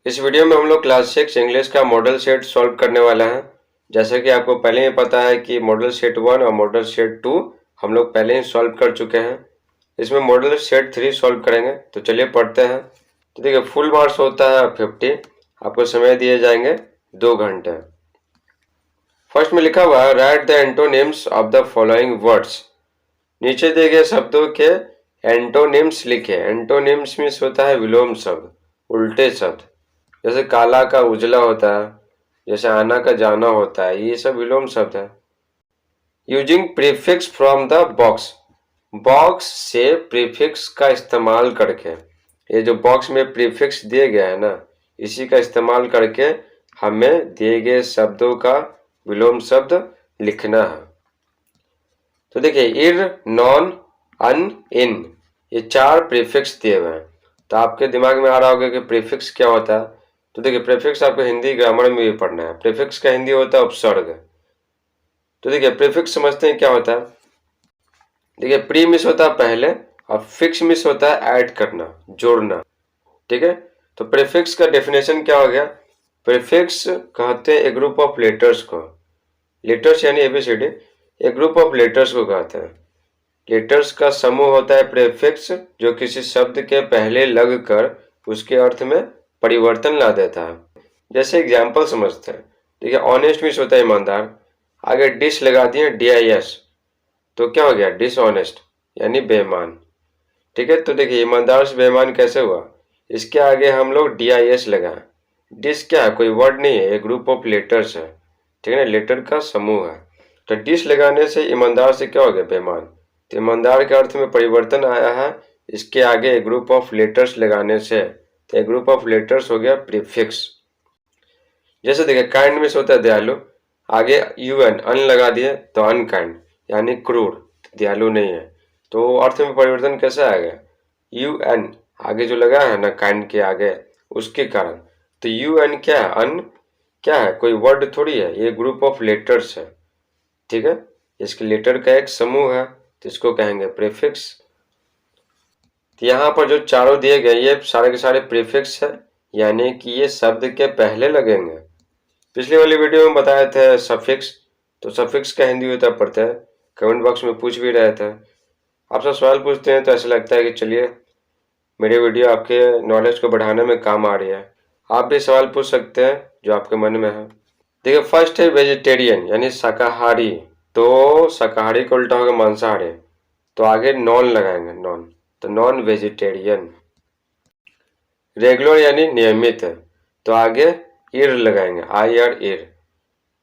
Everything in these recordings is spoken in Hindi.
इस वीडियो में हम लोग क्लास 6 इंग्लिश का मॉडल सेट सॉल्व करने वाला है। जैसे कि आपको पहले ही पता है कि मॉडल सेट 1 और मॉडल सेट 2 हम लोग पहले ही सॉल्व कर चुके हैं। इसमें मॉडल सेट 3 सॉल्व करेंगे। तो चलिए पढ़ते हैं। तो देखिए, फुल मार्क्स होता है 50। आपको समय दिए जाएंगे 2 घंटे। फर्स्ट में लिखा हुआ है right the antonyms of the following words. नीचे दिए गए शब्दों के एंटोनिम्स लिखे। एंटोनिम्स मीन्स होता है विलोम शब्द, उल्टे शब्द। जैसे काला का उजला होता है, जैसे आना का जाना होता है, ये सब विलोम शब्द है। Using prefix from the box. Box से प्रीफिक्स का इस्तेमाल करके, ये जो बॉक्स में प्रीफिक्स दिए गए हैं ना, इसी का इस्तेमाल करके हमें दिए गए शब्दों का विलोम शब्द लिखना है। तो देखिए, इर, नॉन, अन, इन, ये 4 प्रीफिक्स दिए हुए हैं। तो आपके दिमाग में आ रहा होगा कि प्रीफिक्स क्या होता है। तो देखिए, प्रीफिक्स आपको हिंदी ग्रामर में भी पढ़ना है। प्रीफिक्स का हिंदी होता है उपसर्ग। तो देखिए, प्रीफिक्स समझते हैं क्या होता है। देखिए, प्री मिस होता है पहले, और फिक्स मिस होता है ऐड करना, जोड़ना। ठीक है। तो प्रीफिक्स का डेफिनेशन क्या हो गया। प्रीफिक्स कहते हैं ए ग्रुप ऑफ लेटर्स को। लेटर्स यानी A B C D, a group of letters को कहते हैं। लेटर्स का समूह होता है प्रीफिक्स, जो किसी शब्द के पहले लग कर उसके अर्थ में परिवर्तन ला देता है। जैसे एग्जाम्पल समझते हैं। देखिए, ऑनेस्ट मीन्स होता है ईमानदार। आगे डिस लगा दिए DIS, तो क्या हो गया डिसऑनेस्ट यानी बेईमान। ठीक है। तो देखिए, ईमानदार से बेईमान कैसे हुआ, इसके आगे हम लोग DIS लगाए। डिस क्या है, कोई वर्ड नहीं है, एक ग्रुप ऑफ लेटर्स है। ठीक है ना, लेटर का समूह है। तो डिस लगाने से ईमानदार से क्या हो गया बेईमान। तो ईमानदार के अर्थ में परिवर्तन आया है, इसके आगे एक ग्रुप ऑफ लेटर्स लगाने से। तो एक ग्रुप ऑफ लेटर्स हो गया प्रीफिक्स। जैसे देखिए, काइंड में होता है दयालु, आगे UN अन लगा दिए तो अनकाइंड यानी क्रूर, दयालु नहीं है। तो अर्थ में परिवर्तन कैसे आएगा, UN आगे जो लगा है ना काइंड के आगे, उसके कारण। तो UN क्या है, अन क्या है, कोई वर्ड थोड़ी है, ये ग्रुप ऑफ लेटर्स है। ठीक है, इसके लेटर का एक समूह है, तो इसको कहेंगे प्रीफिक्स। तो यहाँ पर जो चारों दिए गए ये सारे के सारे प्रीफिक्स है, यानी कि ये शब्द के पहले लगेंगे। पिछली वाली वीडियो में बताए थे सफिक्स। तो सफिक्स का हिंदी होता पढ़ते हैं, कमेंट बॉक्स में पूछ भी रहे थे। आप सब सवाल पूछते हैं तो ऐसा लगता है कि चलिए मेरी वीडियो आपके नॉलेज को बढ़ाने में काम आ रही है। आप भी सवाल पूछ सकते हैं जो आपके मन में है। देखिए, फर्स्ट है वेजिटेरियन यानी शाकाहारी। तो शाकाहारी का उल्टा होगा मांसाहारी, तो आगे नॉन लगाएंगे, नॉन, तो नॉन वेजिटेरियन। रेगुलर यानी नियमित है, तो आगे इर लगाएंगे, IR इर।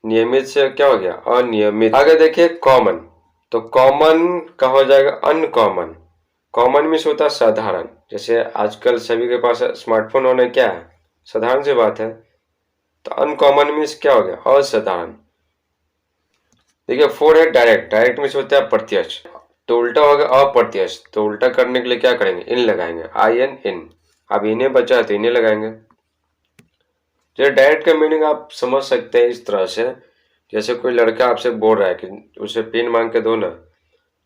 नियमित से क्या हो गया अनियमित। आगे देखिए कॉमन, तो कॉमन का हो जाएगा अनकॉमन। कॉमन मीन्स होता है साधारण। जैसे आजकल सभी के पास स्मार्टफोन होना क्या है, साधारण सी बात है। तो अनकॉमन मीन्स क्या हो गया असाधारण। देखिए, 4 है डायरेक्ट। डायरेक्ट मीन्स होता है प्रत्यक्ष, तो उल्टा होगा अप्रत्यक्ष। तो उल्टा करने के लिए क्या करेंगे, इन लगाएंगे, IN इन। अब इन्हें बचा है तो इन्हें लगाएंगे। जो डायरेक्ट का मीनिंग आप समझ सकते हैं इस तरह से, जैसे कोई लड़का आपसे बोल रहा है कि उसे पिन मांग के दो ना,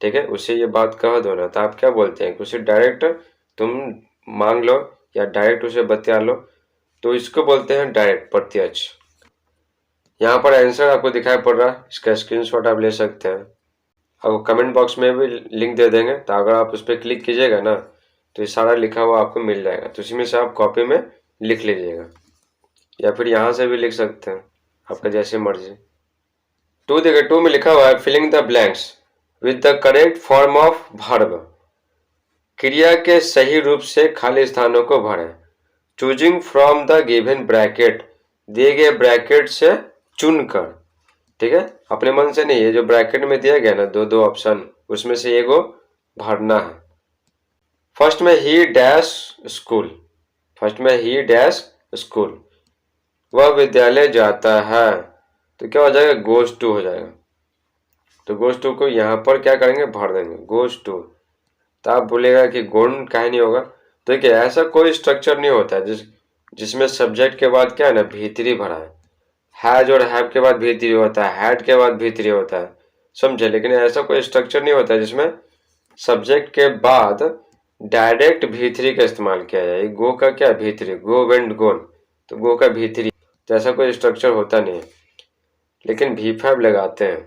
ठीक है, उसे ये बात कह दो ना, तो आप क्या बोलते हैं कि उसे डायरेक्ट तुम मांग लो या डायरेक्ट उसे बता लो, तो इसको बोलते हैं डायरेक्ट, प्रत्यक्ष। यहाँ पर आंसर आपको दिखाई पड़ रहा है, इसका स्क्रीनशॉट आप ले सकते हैं। आपको कमेंट बॉक्स में भी लिंक दे देंगे, तो अगर आप उस पर क्लिक कीजिएगा ना, तो ये सारा लिखा हुआ आपको मिल जाएगा। तो इसमें से आप कॉपी में लिख लीजिएगा, या फिर यहाँ से भी लिख सकते हैं, आपका जैसे मर्जी। 2 देखिए, 2 में लिखा हुआ है filling the blanks with the correct form of verb. क्रिया के सही रूप से खाली स्थानों को भरें। Choosing from the given bracket, दिए गए ब्रैकेट से चुनकर। ठीक है, अपने मन से नहीं, ये जो ब्रैकेट में दिया गया ना दो ऑप्शन, उसमें से एगो भरना है। फर्स्ट में ही डैश स्कूल, फर्स्ट में ही डैश स्कूल, वह विद्यालय जाता है, तो क्या हो जाएगा गोज टू हो जाएगा। तो गोज टू को यहाँ पर क्या करेंगे, भर देंगे गोज टू। तो आप बोलेगा कि गोन काहे नहीं होगा। तो देखिए, ऐसा कोई स्ट्रक्चर नहीं होता है जिसमें सब्जेक्ट के बाद क्या है ना भीतरी भरा है। हैज और हैव के बाद भीतरी होता है, हैड के बाद भीतरी होता है, समझे। लेकिन ऐसा कोई स्ट्रक्चर नहीं होता है जिसमें सब्जेक्ट के बाद डायरेक्ट भीतरी का इस्तेमाल किया जाए। गो का क्या भीतरी, गो वेंट गोन, तो गो का V3, तो ऐसा कोई स्ट्रक्चर होता नहीं है, लेकिन V5 लगाते हैं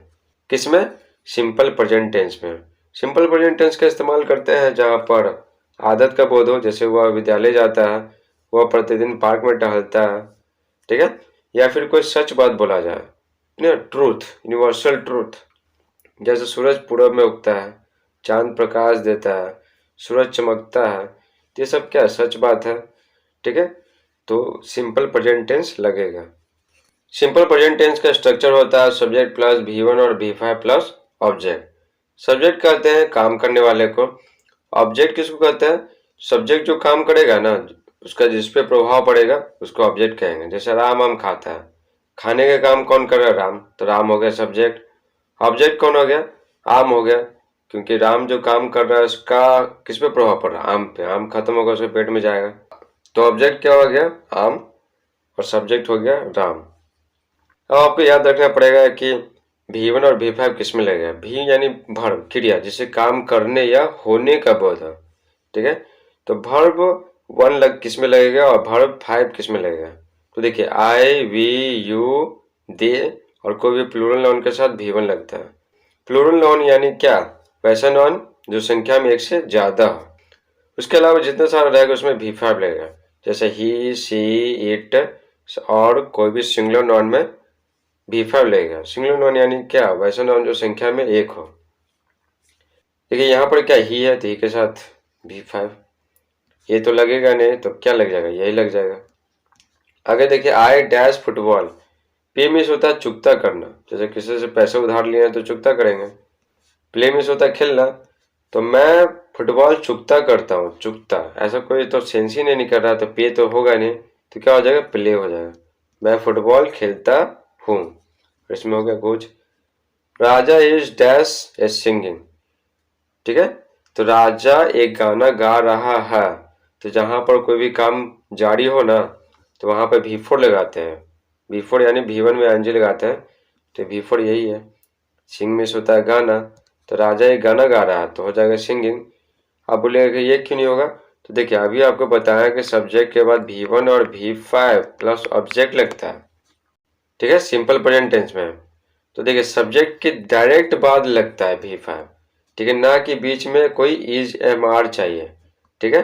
किसमें? सिंपल प्रेजेंट टेंस में। सिंपल प्रेजेंट टेंस का इस्तेमाल करते हैं जहाँ पर आदत का बोध हो, जैसे वह विद्यालय जाता है, वह प्रतिदिन पार्क में टहलता है, ठीक है, या फिर कोई सच बात बोला जाए, ट्रूथ, यूनिवर्सल ट्रूथ, जैसे सूरज पूरब में उगता है, चांद प्रकाश देता है, सूरज चमकता है, तो ये सब क्या है? सच बात है, ठीक है, तो सिंपल प्रेजेंट टेंस लगेगा। सिंपल प्रेजेंट टेंस का स्ट्रक्चर होता है सब्जेक्ट प्लस V1 और V5 प्लस ऑब्जेक्ट। सब्जेक्ट कहते हैं काम करने वाले को, ऑब्जेक्ट किसको कहते हैं? सब्जेक्ट जो काम करेगा ना, उसका जिस पे प्रभाव पड़ेगा उसको ऑब्जेक्ट कहेंगे। जैसे राम आम खाता है, खाने का काम कौन कर रहा है? राम, तो राम हो गया सब्जेक्ट। ऑब्जेक्ट कौन हो गया? आम हो गया, क्योंकि राम जो काम कर रहा है उसका किस पे प्रभाव पड़ रहा है? आम पे। आम खत्म होगा उसके पेट में जाएगा, तो ऑब्जेक्ट क्या हो गया? आम, और सब्जेक्ट हो गया राम। अब आपको याद रखना पड़ेगा कि V1 और V5 किस में लगेगा। भी यानी वर्ब, क्रिया, जिसे काम करने या होने का बोध है, ठीक है, तो वर्ब 1 किस में लगेगा और वर्ब 5 किस में लगेगा? तो देखिए I, we, you, they और कोई भी प्लूरल नाउन के साथ V1 लगता है। प्लूरल नाउन यानी क्या? वैसा नाउन जो संख्या में एक से ज्यादा हो। उसके अलावा जितना सारा रहेगा उसमें V5 लगेगा, जैसे ही, सी, इट, और कोई भी सिंगुलर नाउन में V5 लगेगा। सिंगुलर नाउन यानी क्या? वैसा नाउन जो संख्या में एक हो। देखिए यहाँ पर क्या ही है, तो ही के साथ V5, ये तो लगेगा नहीं, तो क्या लग जाएगा? यही लग जाएगा। आगे देखिए आई डैश फुटबॉल, पे मिस होता है चुकता करना, जैसे किसी से पैसे उधार लिए तो चुकता करेंगे। प्ले मिस होता है खेलना, तो मैं फुटबॉल चुकता करता हूँ, चुकता, ऐसा कोई तो सेंस ही नहीं कर रहा, तो पे तो होगा नहीं, तो क्या हो जाएगा? प्ले हो जाएगा। मैं फुटबॉल खेलता हूँ, इसमें हो गया कुछ। राजा इज डैश ए सिंगिंग, ठीक है, तो राजा एक गाना गा रहा है, तो जहां पर कोई भी काम जारी हो ना, तो वहां पर V4 लगाते हैं। V4 यानी V1 में एनजी लगाते हैं, तो V4 यही है। सिंग मिस होता है गाना, तो राजा एक गाना गा रहा है, तो हो जाएगा सिंगिंग। आप बोलेगा कि ये क्यों नहीं होगा? तो देखिए अभी आपको बताया कि सब्जेक्ट के बाद V1 और V5 प्लस ऑब्जेक्ट लगता है, ठीक है, सिंपल प्रेजेंट टेंस में। तो देखिए सब्जेक्ट के डायरेक्ट बाद लगता है V5, ठीक है, ना कि बीच में कोई इज एम आर चाहिए, ठीक है,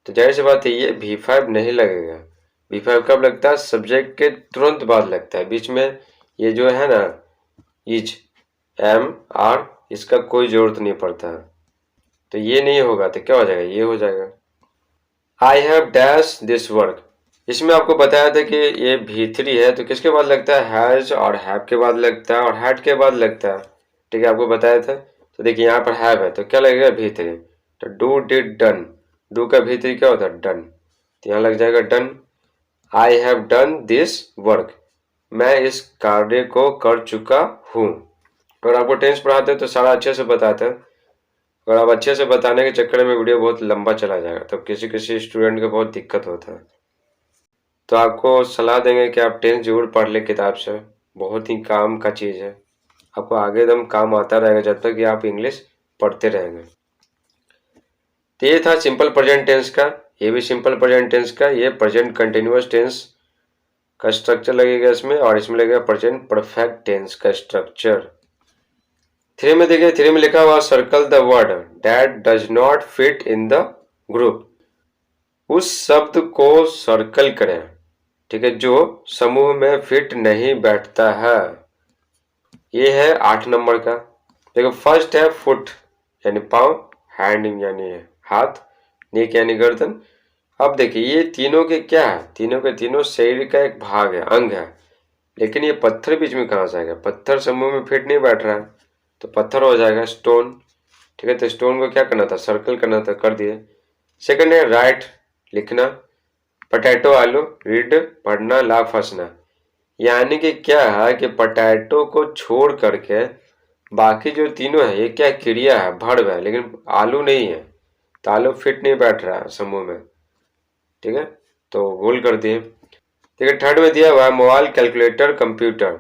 तो जाहिर सी बात है ये V5 नहीं लगेगा। V5 कब लगता है? सब्जेक्ट के तुरंत बाद लगता है, बीच में ये जो है ना इज एम आर, इसका कोई जरूरत नहीं पड़ता है, तो ये नहीं होगा, तो क्या हो जाएगा? ये हो जाएगा। I have dash this work, इसमें आपको बताया था कि ये V3 है, तो किसके बाद लगता है? हैज और हैव के बाद लगता है और हैड के बाद लगता है, ठीक है, आपको बताया था। तो देखिए यहाँ पर हैव है, तो क्या लगेगा? V3, तो डू डिड डन, डू का V3 क्या होता है? डन, तो यहाँ लग जाएगा done. I have done this work, मैं इस कार्य को कर चुका हूँ। अगर आपको टेंस पढ़ाते हैं तो सारा अच्छे से बताते हैं, अगर आप अच्छे से बताने के चक्कर में वीडियो बहुत लंबा चला जाएगा, तब किसी किसी स्टूडेंट को बहुत दिक्कत होता है। तो आपको सलाह देंगे कि आप टेंस जरूर पढ़ ले किताब से, बहुत ही काम का चीज़ है, आपको आगे एकदम काम आता रहेगा जब तक कि आप इंग्लिश पढ़ते रहेंगे। तो ये था सिंपल प्रेजेंट टेंस का, ये भी सिंपल प्रेजेंट टेंस का, ये प्रेजेंट कंटिन्यूअस टेंस का स्ट्रक्चर लगेगा इसमें, और इसमें लगेगा प्रेजेंट परफेक्ट टेंस का स्ट्रक्चर। 3 में देखिए, 3 में लिखा हुआ circle the word that does not fit in the group, उस शब्द को सर्कल करें, ठीक है, जो समूह में फिट नहीं बैठता है। ये है 8 नंबर का। देखो फर्स्ट है फुट यानी पाँव, हैंड यानी हाथ, नेक यानी गर्दन। अब देखिए ये तीनों के क्या है? तीनों के तीनों शरीर का एक भाग है, अंग है, लेकिन ये पत्थर बीच में कहाँ से आएगा? पत्थर समूह में फिट नहीं बैठ रहा है, तो पत्थर हो जाएगा स्टोन, ठीक है, तो स्टोन को क्या करना था? सर्कल करना था, कर दिए। सेकंड है राइट, लिखना, पोटैटो आलू, रीड पढ़ना, लाफ हंसना, यानी कि क्या है कि पोटैटो को छोड़ करके बाकी जो तीनों है ये क्या क्रिया है? वर्ब है, लेकिन आलू नहीं है, तो आलू फिट नहीं बैठ रहा है समूह में, ठीक है, तो गोल कर दिए। ठीक है, थर्ड में दिया हुआ है मोबाइल, कैलकुलेटर, कंप्यूटर,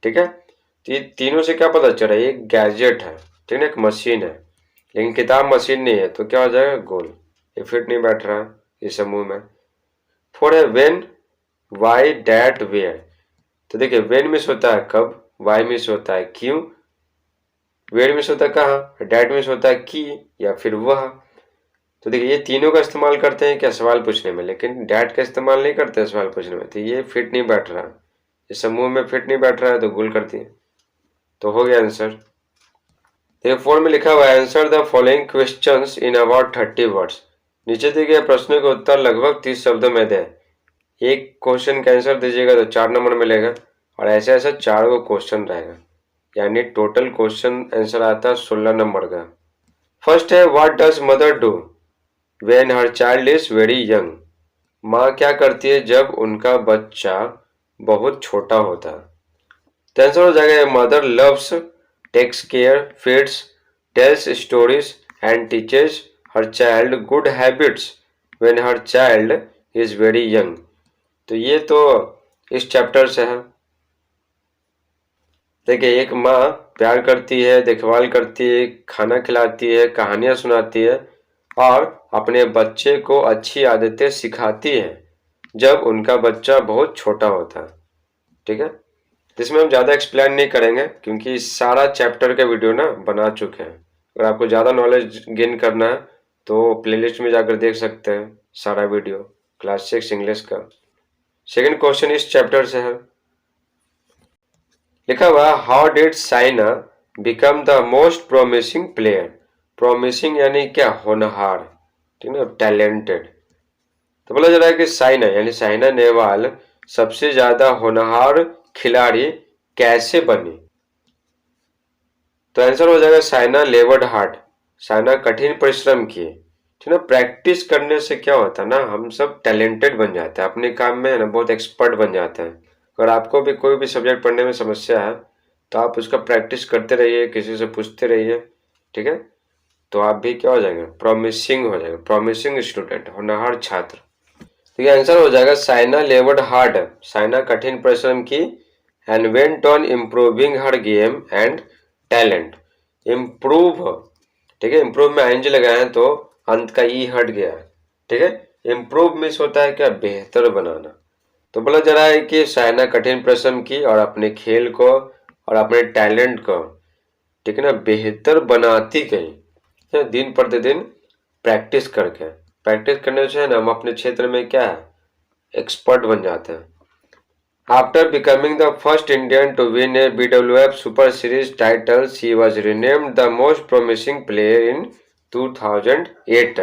ठीक है, तो ये तीनों से क्या पता चल रहा है? ये गैजेट है, ठीक है, एक मशीन है, लेकिन किताब मशीन नहीं है, तो क्या हो जाएगा? गोल, ये फिट नहीं बैठ रहा है इस समूह में। फोर है वेन वाई डैट वेयर। तो देखिए वेन मिस होता है कब, वाई मिस होता है क्यों, वेयर मिस होता है कहाँ, डैट मिस होता है की या फिर वह। तो देखिए ये तीनों का इस्तेमाल करते हैं क्या सवाल पूछने में, लेकिन डैट का इस्तेमाल नहीं करते सवाल पूछने में, तो ये फिट नहीं बैठ रहा, इस समूह में फिट नहीं बैठ रहा है, तो गोल कर दिए। तो हो गया आंसर। देखिए 4 में लिखा हुआ है answer the following questions in about 30 words. नीचे दिए गए प्रश्नों के उत्तर लगभग 30 शब्दों में दें। एक क्वेश्चन का आंसर दीजिएगा तो 4 नंबर मिलेगा, और ऐसे ऐसे 4 को क्वेश्चन रहेगा, यानी टोटल क्वेश्चन आंसर आता है 16 नंबर का। फर्स्ट है what does mother do when her child is very young. माँ क्या करती है जब उनका बच्चा बहुत छोटा होता है। तो आंसर हो जाएगा mother loves, takes care, feeds, tells stories and teaches her child good habits when her child is very young. तो ये तो इस चैप्टर से है। देखिए एक माँ प्यार करती है, देखभाल करती है, खाना खिलाती है, कहानियां सुनाती है और अपने बच्चे को अच्छी आदतें सिखाती है जब उनका बच्चा बहुत छोटा होता है। ठीक है, इसमें हम ज़्यादा एक्सप्लेन नहीं करेंगे क्योंकि सारा चैप्टर का वीडियो ना बना चुके हैं। अगर आपको ज़्यादा नॉलेज गेन करना है तो प्लेलिस्ट में जाकर देख सकते हैं सारा वीडियो क्लास 6 इंग्लिश का। सेकंड क्वेश्चन इस चैप्टर से है, लिखा हुआ how did Saina become the most promising player. Promising यानी क्या, होनहार, ठीक है, टैलेंटेड। तो बोला जा रहा है कि साइना यानी साइना नेहवाल सबसे ज्यादा होनहार खिलाड़ी कैसे बनी। तो आंसर हो जाएगा साइना लेवर्ड हार्ड। साइना कठिन परिश्रम किए, ठीक है। प्रैक्टिस करने से क्या होता है ना, हम सब टैलेंटेड बन जाते हैं अपने काम में, है ना, बहुत एक्सपर्ट बन जाते हैं। अगर आपको भी कोई भी सब्जेक्ट पढ़ने में समस्या है तो आप उसका प्रैक्टिस करते रहिए, किसी से पूछते रहिए, ठीक है, तो आप भी क्या हो जाएंगे, प्रॉमिसिंग हो जाएगा, प्रॉमिसिंग स्टूडेंट, होनहार छात्र। तो ये आंसर हो जाएगा साइना लेवर्ड हार्ड। साइना कठिन परिश्रम की and went on improving her game and talent. Improve, ठीक है, इम्प्रूव में आईएनजी लगाए हैं तो अंत का ई हट गया है, ठीक है। इम्प्रूव मीन्स होता है क्या, बेहतर बनाना। तो बोला जा रहा है कि साइना कठिन परिश्रम की और अपने खेल को और अपने टैलेंट को, ठीक है ना, बेहतर बनाती गई दिन प्रतिदिन प्रैक्टिस करके। प्रैक्टिस करने से ना हम अपने क्षेत्र में क्या है, एक्सपर्ट बन जाते हैं। After becoming the first Indian to win a BWF super series title she was renamed the most promising player in 2008।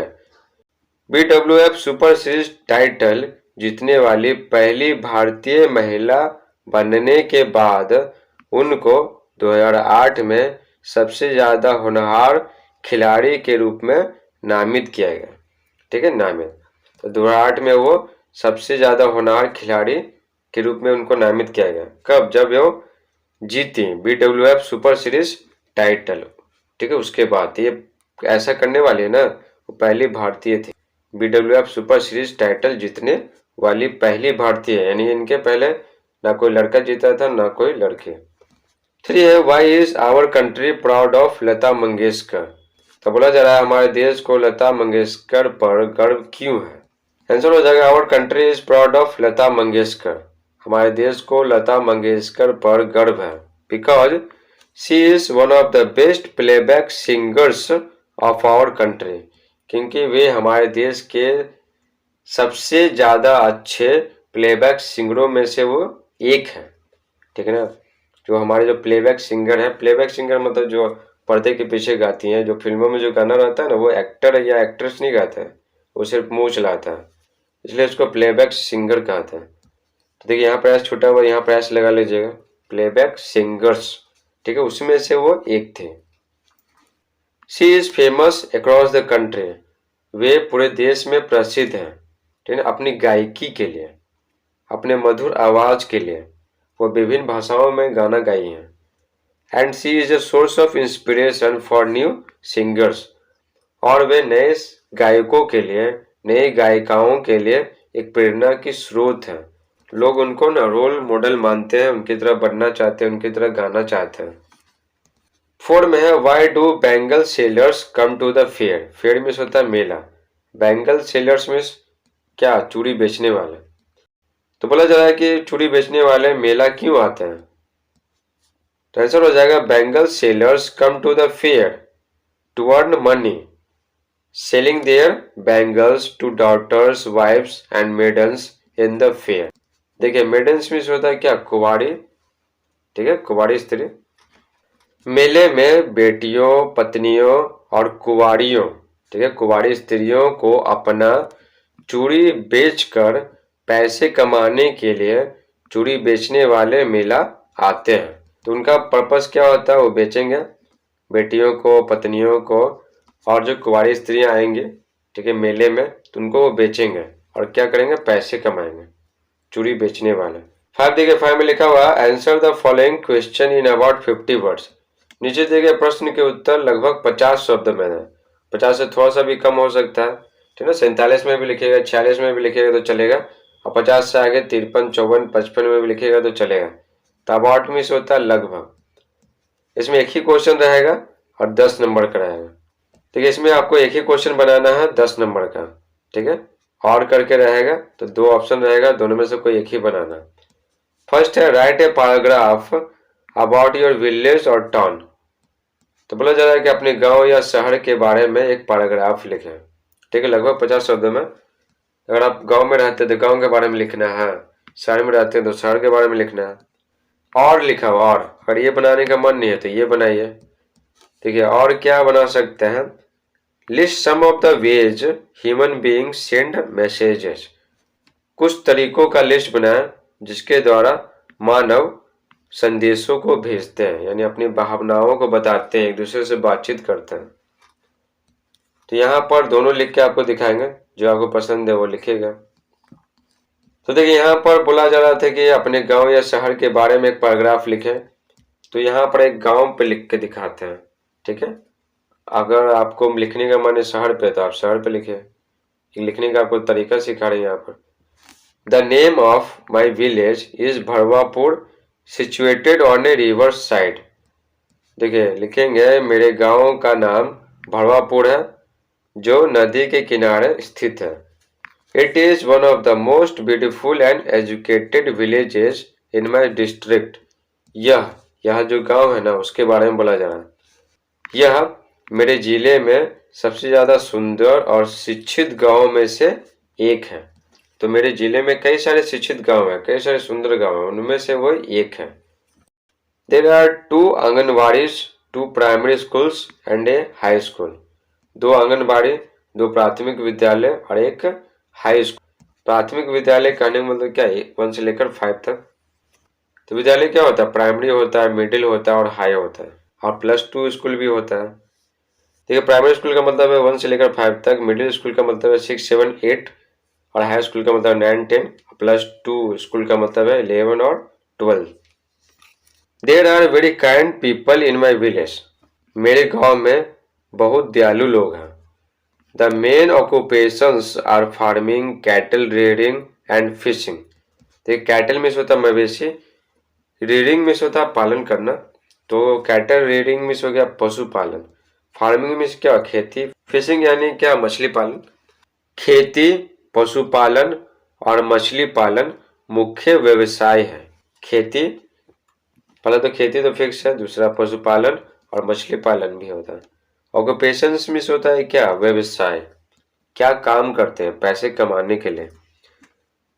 BWF super series title जीतने वाली पहली भारतीय महिला बनने के बाद उनको 2008 में सबसे ज्यादा होनहार खिलाड़ी के रूप में नामित किया गया, ठीक है, नामित। तो 2008 में वो सबसे ज्यादा होनहार खिलाड़ी के रूप में उनको नामित किया गया। कब, जब वो जीती BWF सुपर सीरीज टाइटल, ठीक है, उसके बाद। ये ऐसा करने वाली है ना, वो पहली भारतीय थी BWF सुपर सीरीज टाइटल जीतने वाली पहली भारतीय, यानी इनके पहले ना कोई लड़का जीता था ना कोई लड़की। 3 है why is our country proud of Lata Mangeshkar. तो बोला जा रहा है हमारे देश को लता मंगेशकर पर गर्व क्यों है। आंसर हो जाएगा our country is proud of Lata Mangeshkar. हमारे देश को लता मंगेशकर पर गर्व है because she is one of the best playback singers of our country. क्योंकि वे हमारे देश के सबसे ज्यादा अच्छे प्लेबैक सिंगरों में से वो एक है, ठीक है ना। जो हमारे जो प्लेबैक सिंगर है, प्लेबैक सिंगर मतलब जो पर्दे के पीछे गाती हैं, जो फिल्मों में जो गाना रहता है ना, वो एक्टर या एक्ट्रेस नहीं गाता है, वो सिर्फ मुंह चलाता है, इसलिए उसको प्लेबैक सिंगर कहते हैं। तो देखिए यहाँ प्रयास छूटा हुआ, यहाँ प्रयास लगा लीजिएगा, प्लेबैक सिंगर्स, ठीक है, उसमें से वो एक थे। She is famous across the country. वे पूरे देश में प्रसिद्ध हैं, ठीक है, अपनी गायकी के लिए, अपने मधुर आवाज के लिए। वो विभिन्न भाषाओं में गाना गाई हैं। And she is a source of inspiration for new singers. और वे नए गायकों के लिए, नई गायिकाओं के लिए एक प्रेरणा की स्रोत है। लोग उनको ना रोल मॉडल मानते हैं, उनकी तरह बनना चाहते हैं, उनकी तरह गाना चाहते हैं। 4 में है why do bangle sellers come to the fair. Fair means होता है मेला, बैंगल सेलर्स मीन्स क्या, चूड़ी बेचने वाले। तो बोला जा रहा है कि चूड़ी बेचने वाले मेला क्यों आते हैं? तो आंसर हो जाएगा bangle sellers come to the fair to earn money selling their bangles to daughters wives and maidens in the fair. देखिए मेडन्स मीन्स होता है क्या? कुंवारी, ठीक है, कुंवारी स्त्री। मेले में बेटियों, पत्नियों और कुंवारियों, ठीक है, कुंवारी स्त्रियों को अपना चूड़ी बेचकर पैसे कमाने के लिए चूड़ी बेचने वाले मेला आते हैं। तो उनका पर्पस क्या होता है? वो बेचेंगे बेटियों को, पत्नियों को, और जो कुंवारी स्त्रियां आएंगी, ठीक है, मेले में, तो उनको वो बेचेंगे और क्या करेंगे? पैसे कमाएंगे, चूड़ी बेचने वाले। 5 देखिए 5 में लिखा हुआ answer the following question in about 50 words. नीचे दिए गए प्रश्न के उत्तर लगभग 50 शब्द में है। 50 से थोड़ा सा भी कम हो सकता है, ठीक है। 47 में भी लिखेगा, 46 में भी लिखेगा तो चलेगा, और 50 से आगे 53, 54, 55 में भी लिखेगा तो चलेगा। तो अबाउट में से होता है लगभग। इसमें एक ही क्वेश्चन रहेगा और 10 नंबर का रहेगा। ठीक है, इसमें आपको एक ही क्वेश्चन बनाना है 10 नंबर का, ठीक है। और करके रहेगा तो 2 ऑप्शन रहेगा, दोनों में से कोई एक ही बनाना। फर्स्ट है right a paragraph about your village और टाउन। तो बोला जा रहा है कि अपने गांव या शहर के बारे में एक पैराग्राफ लिखें, ठीक है, लगभग 50 शब्द में। अगर आप गांव में रहते हैं तो गांव के बारे में लिखना है, शहर में रहते हैं तो शहर के बारे में लिखना है। और लिखा हुआ, और अगर ये बनाने का मन नहीं है तो ये बनाइए, ठीक है। और क्या बना सकते हैं? List some of the ways human being send messages. कुछ तरीकों का लिस्ट बनाएं जिसके द्वारा मानव संदेशों को भेजते हैं, यानी अपनी भावनाओं को बताते हैं, एक दूसरे से बातचीत करते हैं। तो यहाँ पर दोनों लिख के आपको दिखाएंगे, जो आपको पसंद है वो लिखेगा। तो देखिए यहाँ पर बोला जा रहा था कि अपने गांव या शहर के बारे में एक पैराग्राफ लिखें। तो यहाँ पर एक गांव पे लिख के दिखाते हैं, ठीक है। अगर आपको लिखने का मन है शहर पे तो आप शहर पे लिखे। लिखने का आपको तरीका सिखा रहे हैं यहाँ पर। The name of my village is Bharwapur situated on a river side. देखिए लिखेंगे मेरे गांव का नाम भरवापुर है जो नदी के किनारे स्थित है। It is one of the most beautiful and educated villages in my district. यह जो गांव है ना उसके बारे में बोला जा रहा है। यह मेरे जिले में सबसे ज्यादा सुंदर और शिक्षित गांव में से एक है। तो मेरे जिले में कई सारे शिक्षित गांव हैं, कई सारे सुंदर गांव हैं, उनमें से वो एक है। There are 2 anganwadis, 2 primary schools and a high school. 2 anganwadi, 2 प्राथमिक विद्यालय और एक हाई स्कूल। प्राथमिक विद्यालय कहने का मतलब क्या है? 1 से लेकर 5 तक। तो विद्यालय क्या होता है? प्राइमरी होता है, मिडिल होता है और हाई होता है, और +2 स्कूल भी होता है। देखिए प्राइमरी स्कूल का मतलब है 1 से लेकर 5 तक, मिडिल स्कूल का मतलब है 6, 7, 8, और हाई स्कूल का मतलब 9, 10, +2 स्कूल का मतलब है 11 और 12। There are very kind people in my village. मेरे गांव में बहुत दयालु लोग हैं। The main occupations are farming, cattle rearing and fishing. देखिए कैटल में होता है मवेशी, रेयरिंग में होता है पालन करना। तो कैटल रेयरिंग में हो गया पशुपालन, फार्मिंग में क्या? खेती, फिशिंग यानी क्या? मछली पालन। खेती, पशुपालन और मछली पालन मुख्य व्यवसाय है। खेती, पहला तो खेती तो फिक्स है, दूसरा पशुपालन और मछली पालन भी होता है। ऑक्यूपेशंस में होता है क्या? व्यवसाय, क्या काम करते हैं पैसे कमाने के लिए।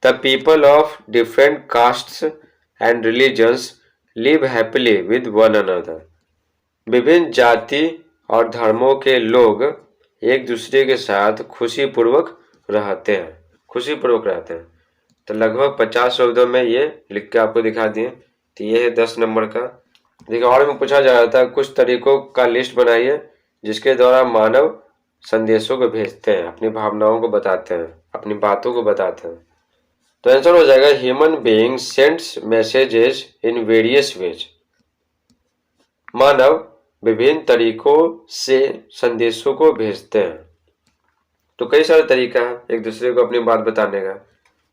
The people of different castes and religions live happily with one another. विभिन्न जाति और धर्मों के लोग एक दूसरे के साथ खुशीपूर्वक रहते हैं, खुशीपूर्वक रहते हैं। तो लगभग 50 शब्दों में ये लिख के आपको दिखा दिए। तो ये है 10 नंबर का। देखिए और में पूछा जा रहा था कुछ तरीकों का लिस्ट बनाइए जिसके द्वारा मानव संदेशों को भेजते हैं, अपनी भावनाओं को बताते हैं, अपनी बातों को बताते हैं। तो आंसर हो जाएगा human being sends messages in various ways. मानव विभिन्न तरीकों से संदेशों को भेजते हैं। तो कई सारे तरीका है एक दूसरे को अपनी बात बताने का।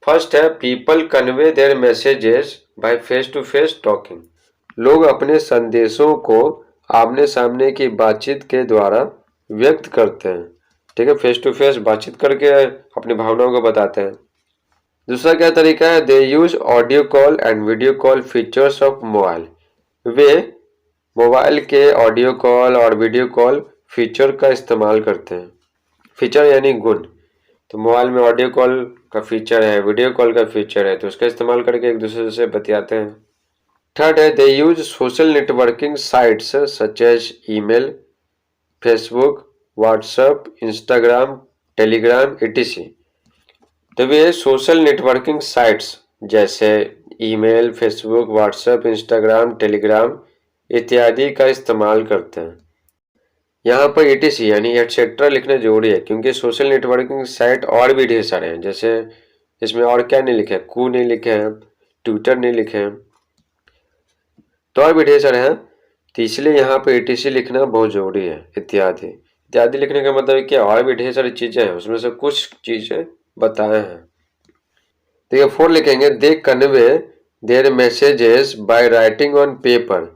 फर्स्ट है people convey their messages by face to face talking. लोग अपने संदेशों को आमने सामने की बातचीत के द्वारा व्यक्त करते हैं, ठीक है, फेस टू फेस बातचीत करके अपनी भावनाओं को बताते हैं। दूसरा क्या तरीका है, they use audio call and video call features of mobile. वे मोबाइल के ऑडियो कॉल और वीडियो कॉल फीचर का इस्तेमाल करते हैं। फीचर यानी गुण, तो मोबाइल में ऑडियो कॉल का फीचर है, वीडियो कॉल का फीचर है, तो उसका इस्तेमाल करके एक दूसरे से बतियाते हैं। थर्ड है, they use social networking sites such as email, Facebook, WhatsApp, Instagram, Telegram etc। तो वे सोशल नेटवर्किंग साइट्स जैसे email, Facebook, WhatsApp, Instagram, Telegram इत्यादि का इस्तेमाल करते हैं। यहाँ पर etc यानी एटसेट्रा लिखना जरूरी है, क्योंकि सोशल नेटवर्किंग साइट और भी ढेर सारे हैं। जैसे इसमें और क्या नहीं लिखे हैं, कू नहीं लिखे हैं, ट्विटर नहीं लिखे हैं, तो और भी ढेर सारे हैं, तो इसलिए यहाँ पे etc लिखना बहुत जरूरी है। इत्यादि इत्यादि लिखने का मतलब है कि और भी ढेर सारी चीजें हैं, उसमें से कुछ चीजें बताए हैं। देखिए 4 लिखेंगे, they convey their messages by writing on paper.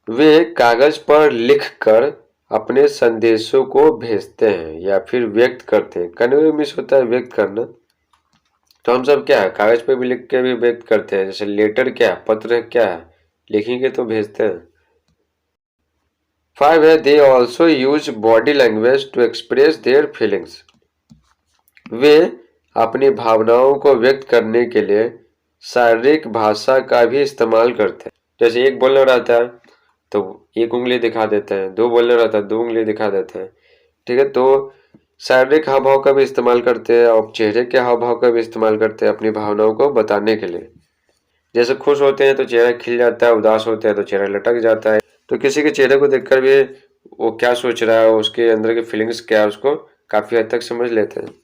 वे कागज पर लिखकर अपने संदेशों को भेजते हैं या फिर व्यक्त करते हैं। कन्वे मीन्स होता है व्यक्त करना, तो हम सब क्या है कागज पे भी लिख के भी व्यक्त करते हैं। जैसे लेटर क्या है, पत्र क्या है, लिखेंगे तो भेजते हैं। 5 है, they also use body language to express their feelings. वे अपनी भावनाओं को व्यक्त करने के लिए शारीरिक भाषा का भी इस्तेमाल करते हैं। जैसे एक बोलना रहता है तो एक उंगली दिखा देते हैं, दो बोलना रहता है 2 उंगली दिखा देते हैं, ठीक है। तो शारीरिक हाव भाव का भी इस्तेमाल करते हैं और चेहरे के हाव भाव का भी इस्तेमाल करते हैं अपनी भावनाओं को बताने के लिए। जैसे खुश होते हैं तो चेहरा खिल जाता है, उदास होते हैं तो चेहरा लटक जाता है। तो किसी के चेहरे को देखकर भी वो क्या सोच रहा है, उसके अंदर की फीलिंग्स क्या है, उसको काफी हद तक समझ लेते हैं।